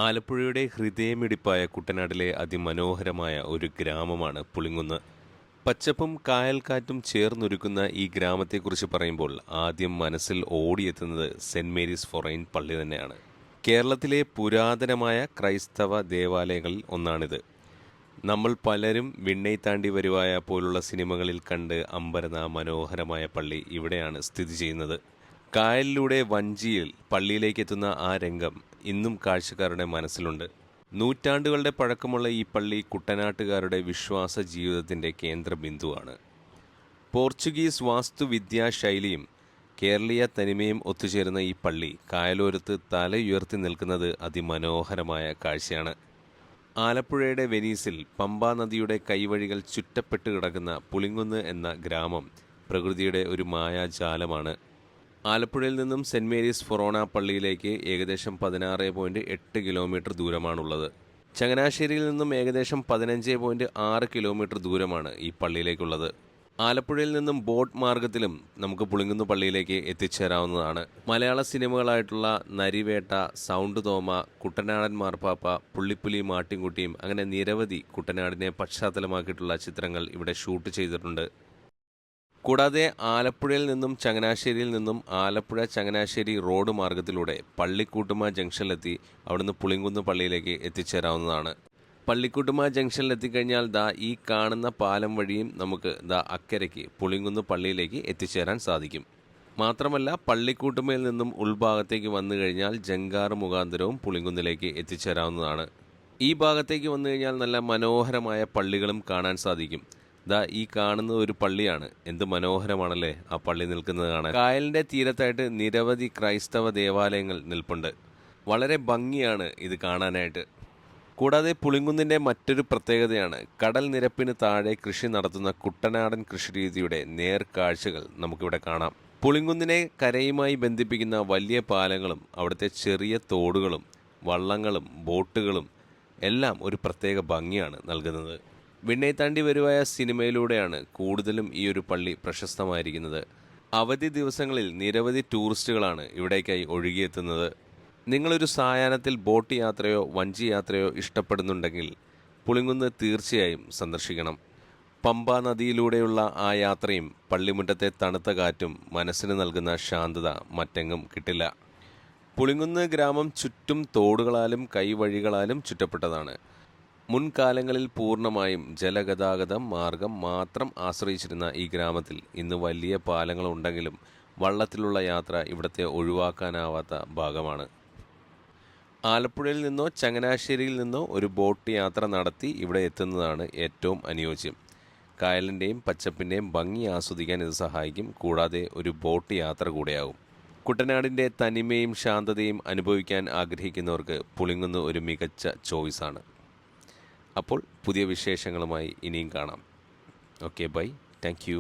ആലപ്പുഴയുടെ ഹൃദയമിടിപ്പായ കുട്ടനാട്ടിലെ അതിമനോഹരമായ ഒരു ഗ്രാമമാണ് പുളിങ്കുന്ന്. പച്ചപ്പും കായൽക്കാറ്റും ചേർന്നൊരുക്കുന്ന ഈ ഗ്രാമത്തെക്കുറിച്ച് പറയുമ്പോൾ ആദ്യം മനസ്സിൽ ഓടിയെത്തുന്നത് സെന്റ് മേരീസ് ഫൊറൈൻ പള്ളി തന്നെയാണ്. കേരളത്തിലെ പുരാതനമായ ക്രൈസ്തവ ദേവാലയങ്ങളിൽ ഒന്നാണിത്. നമ്മൾ പലരും വിണ്ണൈ താണ്ടി വരുവായ പോലുള്ള സിനിമകളിൽ കണ്ട് അമ്പരന്ന മനോഹരമായ പള്ളി ഇവിടെയാണ് സ്ഥിതി ചെയ്യുന്നത്. കായലിലൂടെ വഞ്ചിയിൽ പള്ളിയിലേക്ക് എത്തുന്ന ആ രംഗം ഇന്നും കാഴ്ചക്കാരുടെ മനസ്സിലുണ്ട്. നൂറ്റാണ്ടുകളുടെ പഴക്കമുള്ള ഈ പള്ളി കുട്ടനാട്ടുകാരുടെ വിശ്വാസ ജീവിതത്തിൻ്റെ കേന്ദ്രബിന്ദുവാണ്. പോർച്ചുഗീസ് വാസ്തുവിദ്യാ ശൈലിയും കേരളീയ തനിമയും ഒത്തുചേരുന്ന ഈ പള്ളി കായലോരത്ത് തലയുയർത്തി നിൽക്കുന്നത് അതിമനോഹരമായ കാഴ്ചയാണ്. ആലപ്പുഴയുടെ വെനീസിൽ പമ്പാ നദിയുടെ കൈവഴികൾ ചുറ്റപ്പെട്ട് കിടക്കുന്ന പുളിങ്കുന്ന് എന്ന ഗ്രാമം പ്രകൃതിയുടെ ഒരു മായാജാലമാണ്. ആലപ്പുഴയിൽ നിന്നും സെന്റ് മേരീസ് ഫൊറോണ പള്ളിയിലേക്ക് ഏകദേശം 16.8 കിലോമീറ്റർ ദൂരമാണുള്ളത്. ചങ്ങനാശ്ശേരിയിൽ നിന്നും ഏകദേശം 15.6 കിലോമീറ്റർ ദൂരമാണ് ഈ പള്ളിയിലേക്കുള്ളത്. ആലപ്പുഴയിൽ നിന്നും ബോട്ട് മാർഗത്തിലും നമുക്ക് പുളിങ്കുന്ന് പള്ളിയിലേക്ക് എത്തിച്ചേരാവുന്നതാണ്. മലയാള സിനിമകളായിട്ടുള്ള നരിവേട്ട, സൗണ്ട് തോമ, കുട്ടനാടൻ മാർപ്പാപ്പ, പുള്ളിപ്പുലി മാട്ടിൻകുട്ടിയും അങ്ങനെ നിരവധി കുട്ടനാടിനെ പശ്ചാത്തലമാക്കിയിട്ടുള്ള ചിത്രങ്ങൾ ഇവിടെ ഷൂട്ട് ചെയ്തിട്ടുണ്ട്. കൂടാതെ ആലപ്പുഴയിൽ നിന്നും ചങ്ങനാശ്ശേരിയിൽ നിന്നും ആലപ്പുഴ ചങ്ങനാശ്ശേരി റോഡ് മാർഗത്തിലൂടെ പള്ളിക്കൂട്ടുമ ജംഗ്ഷനിലെത്തി അവിടുന്ന് പുളിങ്കുന്ന് പള്ളിയിലേക്ക് എത്തിച്ചേരാവുന്നതാണ്. പള്ളിക്കൂട്ടുമ ജംഗ്ഷനിലെത്തിക്കഴിഞ്ഞാൽ ഈ കാണുന്ന പാലം വഴിയും നമുക്ക് അക്കരയ്ക്ക് പുളിങ്കുന്ന് പള്ളിയിലേക്ക് എത്തിച്ചേരാൻ സാധിക്കും. മാത്രമല്ല പള്ളിക്കൂട്ടുമയിൽ നിന്നും ഉൾഭാഗത്തേക്ക് വന്നു കഴിഞ്ഞാൽ ജങ്കാറ് മുഖാന്തരവും പുളിങ്കുന്നിലേക്ക് എത്തിച്ചേരാവുന്നതാണ്. ഈ ഭാഗത്തേക്ക് വന്നു കഴിഞ്ഞാൽ നല്ല മനോഹരമായ പള്ളികളും കാണാൻ സാധിക്കും. ഈ കാണുന്നത് ഒരു പള്ളിയാണ്. എന്ത് മനോഹരമാണല്ലേ ആ പള്ളി നിൽക്കുന്നത് കാണാൻ. കായലിൻ്റെ തീരത്തായിട്ട് നിരവധി ക്രൈസ്തവ ദേവാലയങ്ങൾ നിൽപ്പുണ്ട്. വളരെ ഭംഗിയാണ് ഇത് കാണാനായിട്ട്. കൂടാതെ പുളിങ്കുന്നിൻ്റെ മറ്റൊരു പ്രത്യേകതയാണ് കടൽ നിരപ്പിന് താഴെ കൃഷി നടത്തുന്ന കുട്ടനാടൻ കൃഷിരീതിയുടെ നേർക്കാഴ്ചകൾ നമുക്കിവിടെ കാണാം. പുളിങ്കുന്നിനെ കരയുമായി ബന്ധിപ്പിക്കുന്ന വലിയ പാലങ്ങളും അവിടുത്തെ ചെറിയ തോടുകളും വള്ളങ്ങളും ബോട്ടുകളും എല്ലാം ഒരു പ്രത്യേക ഭംഗിയാണ് നൽകുന്നത്. വിണ്ണൈ താണ്ടി വരുവായ സിനിമയിലൂടെയാണ് കൂടുതലും ഈ ഒരു പള്ളി പ്രശസ്തമായിരിക്കുന്നത്. അവധി ദിവസങ്ങളിൽ നിരവധി ടൂറിസ്റ്റുകളാണ് ഇവിടേക്കായി ഒഴുകിയെത്തുന്നത്. നിങ്ങളൊരു സായാഹ്നത്തിൽ ബോട്ട് യാത്രയോ വഞ്ചി യാത്രയോ ഇഷ്ടപ്പെടുന്നുണ്ടെങ്കിൽ പുളിങ്കുന്ന് തീർച്ചയായും സന്ദർശിക്കണം. പമ്പാ നദിയിലൂടെയുള്ള ആ യാത്രയും പള്ളിമുറ്റത്തെ തണുത്ത കാറ്റും മനസ്സിന് നൽകുന്ന ശാന്തത മറ്റെങ്ങും കിട്ടില്ല. പുളിങ്കുന്ന് ഗ്രാമം ചുറ്റും തോടുകളാലും കൈവഴികളാലും ചുറ്റപ്പെട്ടതാണ്. മുൻകാലങ്ങളിൽ പൂർണ്ണമായും ജലഗതാഗതം മാർഗം മാത്രം ആശ്രയിച്ചിരുന്ന ഈ ഗ്രാമത്തിൽ ഇന്ന് വലിയ പാലങ്ങളുണ്ടെങ്കിലും വള്ളത്തിലുള്ള യാത്ര ഇവിടുത്തെ ഒഴിവാക്കാനാവാത്ത ഭാഗമാണ്. ആലപ്പുഴയിൽ നിന്നോ ചങ്ങനാശ്ശേരിയിൽ നിന്നോ ഒരു ബോട്ട് യാത്ര നടത്തി ഇവിടെ എത്തുന്നതാണ് ഏറ്റവും അനുയോജ്യം. കായലിൻ്റെയും പച്ചപ്പിൻ്റെയും ഭംഗി ആസ്വദിക്കാൻ ഇത് സഹായിക്കും. കൂടാതെ ഒരു ബോട്ട് യാത്ര കൂടെയാകും. കുട്ടനാടിൻ്റെ തനിമയും ശാന്തതയും അനുഭവിക്കാൻ ആഗ്രഹിക്കുന്നവർക്ക് പുളിങ്കുന്ന് ഒരു മികച്ച ചോയ്സാണ്. അപ്പോൾ പുതിയ വിശേഷങ്ങളുമായി ഇനിയും കാണാം. Okay, bye, thank U.